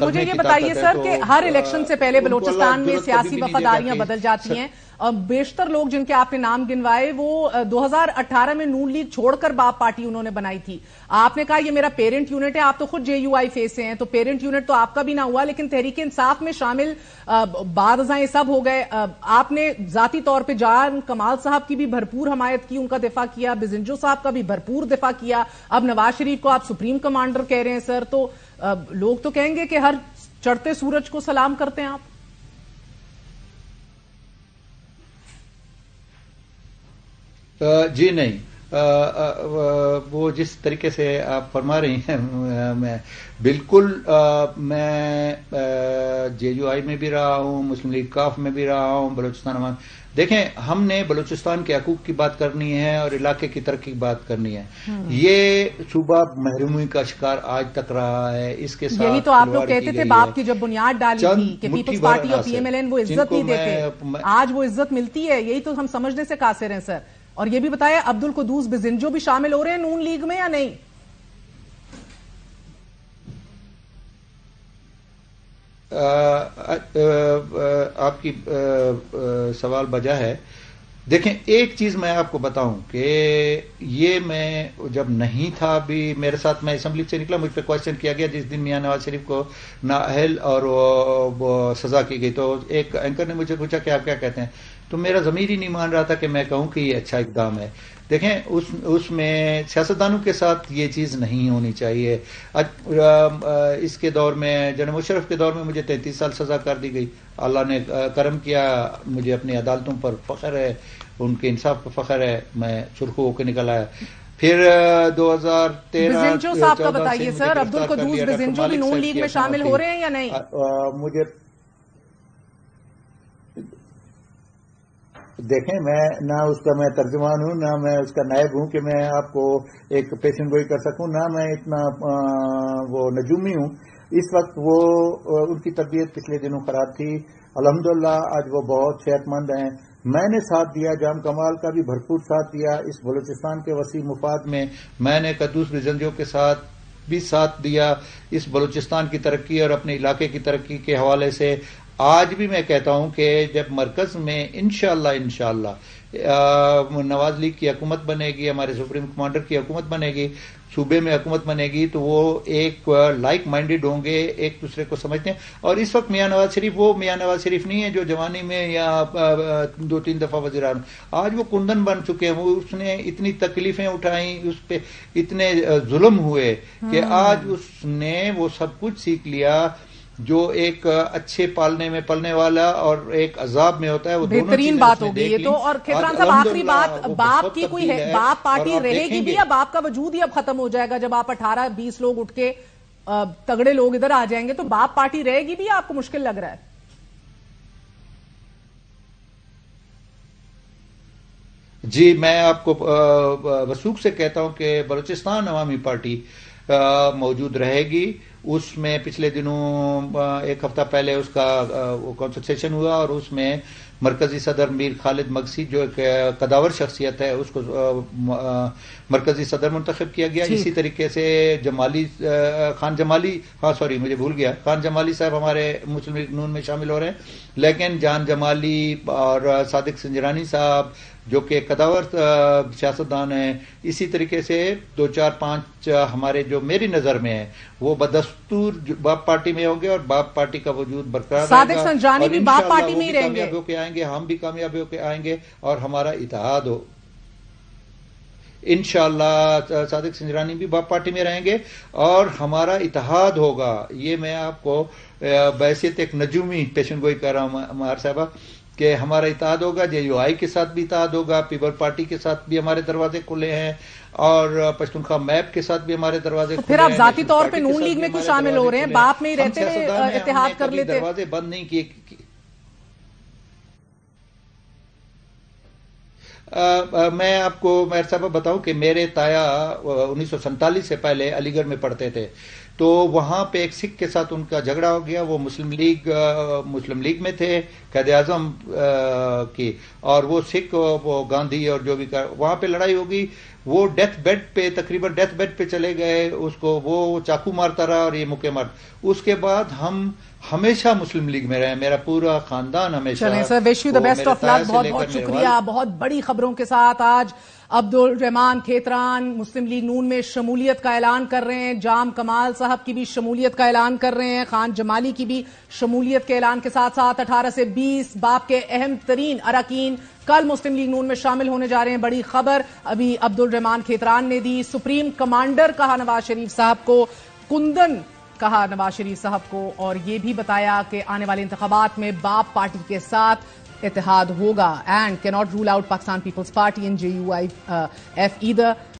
مجھے یہ بتائیے سر کہ ہر الیکشن سے پہلے بلوچستان میں سیاسی وفاداریاں بدل جاتی ہیں. بیشتر لوگ جن کے آپ نے نام گنوائے وہ 2018 میں نون لیگ چھوڑ کر باپ پارٹی انہوں نے بنائی تھی. آپ نے کہا یہ میرا پیرنٹ یونٹ ہے, آپ تو خود JUI فیس سے ہیں, تو پیرنٹ یونٹ تو آپ کا بھی نہ ہوا, لیکن تحریک انصاف میں شامل بعد ازاں یہ سب ہو گئے. آپ نے ذاتی طور پہ جان کمال صاحب کی بھی بھرپور حمایت کی, ان کا دفاع کیا, بزنجو صاحب کا بھی بھرپور دفاع کیا, اب نواز شریف کو آپ سپریم کمانڈر کہہ رہے ہیں سر. تو لوگ تو کہیں گے کہ ہر چڑھتے سورج کو سلام کرتے ہیں آپ. جی نہیں, وہ جس طریقے سے آپ فرما رہی ہیں میں بالکل, میں JUI میں بھی رہا ہوں, مسلم لیگ کاف میں بھی رہا ہوں, بلوچستان عوام. دیکھیں, ہم نے بلوچستان کے حقوق کی بات کرنی ہے اور علاقے کی ترقی کی بات کرنی ہے. یہ صوبہ محرومی کا شکار آج تک رہا ہے. اس کے ساتھ یہی تو آپ لوگ کہتے تھے باپ کی جب بنیاد ڈالی تھی کہ پیپلز پارٹی اور PMLN وہ عزت نہیں دیتے, آج وہ عزت ملتی ہے. یہی تو ہم سمجھنے سے قاصر ہیں سر. اور یہ بھی بتایا عبد القدوس بزنجو بھی شامل ہو رہے ہیں نون لیگ میں یا نہیں؟ آپ کی سوال بجا ہے. دیکھیں, ایک چیز میں آپ کو بتاؤں کہ یہ میں جب نہیں تھا بھی میرے ساتھ, میں اسمبلی سے نکلا, مجھ پہ کوشچن کیا گیا جس دن میاں نواز شریف کو نااہل اور وہ سزا کی گئی, تو ایک اینکر نے مجھے پوچھا کہ آپ کیا کہتے ہیں, تو میرا ضمیر ہی نہیں مان رہا تھا کہ میں کہوں کہ یہ اچھا اقدام ہے. دیکھیں, اس میں سیاستدانوں کے ساتھ یہ چیز نہیں ہونی چاہیے. اس کے دور میں, جناب مشرف کے دور میں مجھے 33 سال سزا کر دی گئی. اللہ نے کرم کیا, مجھے اپنی عدالتوں پر فخر ہے, ان کے انصاف پر فخر ہے, میں سرخو ہو کے نکل آیا. پھر 2013 بزنجو صاحب کا بتائیے سر, عبد القدوس بزنجو بھی نون لیگ میں شامل ہو رہے ہیں یا نہیں؟ مجھے دیکھیں, میں نہ اس کا میں ترجمان ہوں, نہ میں اس کا نائب ہوں کہ میں آپ کو ایک پیشن گوئی کر سکوں, نہ میں اتنا وہ نجومی ہوں. اس وقت وہ ان کی طبیعت پچھلے دنوں خراب تھی. الحمدللہ آج وہ بہت صحت مند ہیں. میں نے ساتھ دیا, جام کمال کا بھی بھرپور ساتھ دیا اس بلوچستان کے وسیع مفاد میں. میں نے قدوس بزنجو کے ساتھ بھی ساتھ دیا اس بلوچستان کی ترقی اور اپنے علاقے کی ترقی کے حوالے سے. آج بھی میں کہتا ہوں کہ جب مرکز میں انشاءاللہ نواز لیگ کی حکومت بنے گی, ہمارے سپریم کمانڈر کی حکومت بنے گی, صوبے میں حکومت بنے گی, تو وہ ایک لائک مائنڈڈ ہوں گے, ایک دوسرے کو سمجھتے ہیں. اور اس وقت میاں نواز شریف وہ میاں نواز شریف نہیں ہے جو جوانی میں یا 2-3 دفعہ وزیر اعظم, آج وہ کندن بن چکے ہیں. وہ اس نے اتنی تکلیفیں اٹھائیں, اس پہ اتنے ظلم ہوئے کہ آج اس نے وہ سب کچھ سیکھ لیا جو ایک اچھے پالنے میں پلنے والا اور ایک عذاب میں ہوتا ہے. وہ بہترین بات ہوگی یہ تو. اور کھیتران صاحب, آخری بات, باپ کی کوئی ہے, باپ پارٹی رہے گی بھی یا باپ کا وجود ہی اب ختم ہو جائے گا؟ جب آپ 18-20 لوگ اٹھ کے تگڑے لوگ ادھر آ جائیں گے تو باپ پارٹی رہے گی بھی یا آپ کو مشکل لگ رہا ہے؟ جی, میں آپ کو وثوق سے کہتا ہوں کہ بلوچستان عوامی پارٹی موجود رہے گی. اس میں پچھلے دنوں ایک ہفتہ پہلے اس کا کنسلٹیشن ہوا اور اس میں مرکزی صدر میر خالد مگسی جو ایک قداور شخصیت ہے, اس کو مرکزی صدر منتخب کیا گیا. اسی طریقے سے خان جمالی صاحب ہمارے مسلم لیگ نون میں شامل ہو رہے ہیں. لیکن جان جمالی اور صادق سنجرانی صاحب جو کہ قداور سیاستدان ہیں, اسی طریقے سے 2-4-5 ہمارے جو میری نظر میں ہیں وہ بدستور باپ پارٹی میں ہوں گے اور باپ پارٹی کا وجود برقرار رہے گا. صادق سنجرانی بھی باپ پارٹی میں ہی رہیں گے. کامیاب ہو کے آئیں گے, ہم بھی کامیاب ہو کے آئیں گے اور ہمارا اتحاد ہو. انشاءاللہ صادق سنجرانی بھی باپ پارٹی میں رہیں گے اور ہمارا اتحاد ہوگا. یہ میں آپ کو بحیثیت ایک نجومی پیشن گوئی کر رہا ہوں مہار صاحبہ کہ ہمارا اتحاد ہوگا. JUI کے ساتھ بھی اتحاد ہوگا, پیپل پارٹی کے ساتھ بھی ہمارے دروازے کھلے ہیں اور پشتونخوا میپ کے ساتھ بھی ہمارے دروازے کھلے ہیں. پھر آپ ذاتی طور پہ نون لیگ میں کیوں شامل ہو رہے ہیں؟ باپ میں ہی رہتے ہوئے اتحاد کر لیتے. دروازے بند نہیں کیے. میں آپ کو مہر صاحب بتاؤں کہ میرے تایا 1947 سے پہلے علی گڑھ میں پڑھتے تھے. تو وہاں پہ ایک سکھ کے ساتھ ان کا جھگڑا ہو گیا. وہ مسلم لیگ میں تھے قائد اعظم کی, اور وہ سکھ وہ گاندھی اور جو بھی وہاں پہ لڑائی ہوگی. وہ ڈیتھ بیڈ پہ تقریباً ڈیتھ بیڈ پہ چلے گئے, اس کو وہ چاقو مارتا رہا اور یہ مکے مار. اس کے بعد ہم ہمیشہ مسلم لیگ میں رہے, میرا پورا خاندان ہمیشہ. چلیں sir, wish you the best of luck. بہت بہت شکریہ. بہت بڑی خبروں کے ساتھ آج عبدالرحمان کھیتران مسلم لیگ نون میں شمولیت کا اعلان کر رہے ہیں. جام کمال صاحب کی بھی شمولیت کا اعلان کر رہے ہیں. خان جمالی کی بھی شمولیت کے اعلان کے ساتھ ساتھ 18 سے 20 باب کے اہم ترین اراکین کل مسلم لیگ نون میں شامل ہونے جا رہے ہیں. بڑی خبر ابھی عبدالرحمان کھیتران نے دی. سپریم کمانڈر کہا نواز شریف صاحب کو, کندن کہا نواز شریف صاحب کو, اور یہ بھی بتایا کہ آنے والے انتخابات میں باپ پارٹی کے ساتھ اتحاد ہوگا. اینڈ کی not rule out Pakistan Peoples Party and JUIF either.